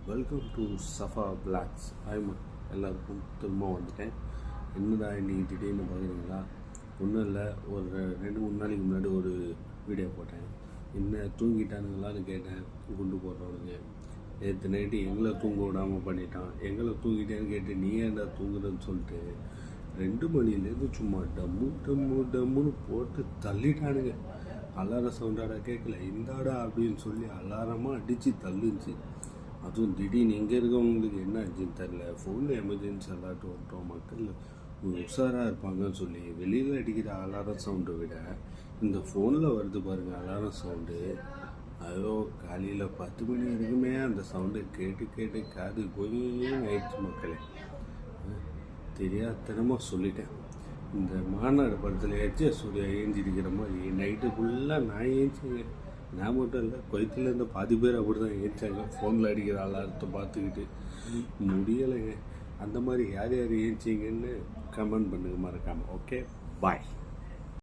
Welcome to Safa blocks. எல்லாருக்கும் திரும்ப வந்துட்டேன். என்னடா இன்றைக்கி திடீர்னு பார்க்குறீங்களா? ஒன்றும் இல்லை, ஒரு 2-3 நாளைக்கு முன்னாடி ஒரு வீடியோ போட்டேன். என்ன தூங்கிட்டானுங்களான்னு கேட்டேன். குண்டு போடுறவனுங்க நேற்று நைட்டு எங்களை தூங்க விடாமல் பண்ணிட்டான். எங்களை தூங்கிட்டேன்னு கேட்டு நீ ஏன்டா தூங்குறன்னு சொல்லிட்டு 2 மணிலேருந்து சும்மா டம்முன்னு போட்டு தள்ளிட்டானுங்க. அலாரம் சவுண்டாடா கேட்கல, இந்தாடா அப்படின்னு சொல்லி அலாரமாக அடித்து தள்ளுச்சு. அதுவும் திடீர்னு எங்கே இருக்கவங்களுக்கு என்ன ஆச்சுன்னு தெரில. ஃபோனில் எமர்ஜென்சி அலாட் வந்துட்டோம், மக்கள் உஷாராக இருப்பாங்கன்னு சொல்லி வெளியில் அடிக்கிற அலாரம் சவுண்டை விட இந்த ஃபோனில் வருது பாருங்கள் அலாரம் சவுண்டு. அதோ காலையில் 10 மணி வரைக்குமே அந்த சவுண்டை கேட்டு காது கொஞ்சம் ஆயிடுச்சு மக்களே. தெரியாதனமாக சொல்லிட்டேன். இந்த மாநாடு படத்தில் சூர்யா ஏஞ்சிருக்கிற மாதிரி நைட்டு ஃபுல்லாக நான் ஏஞ்சிங்க. நான் மட்டும் இல்லை, குவைத்தில் இருந்த பாதி பேர் அப்படி தான் ஏஞ்சாங்க. ஃபோனில் அடிக்கிற அலாரத்தை பார்த்துக்கிட்டு முடியலைங்க. அந்த மாதிரி யார் ஏஞ்சிங்கன்னு கமெண்ட் பண்ணுங்க மறக்காமல். ஓகே, பாய்.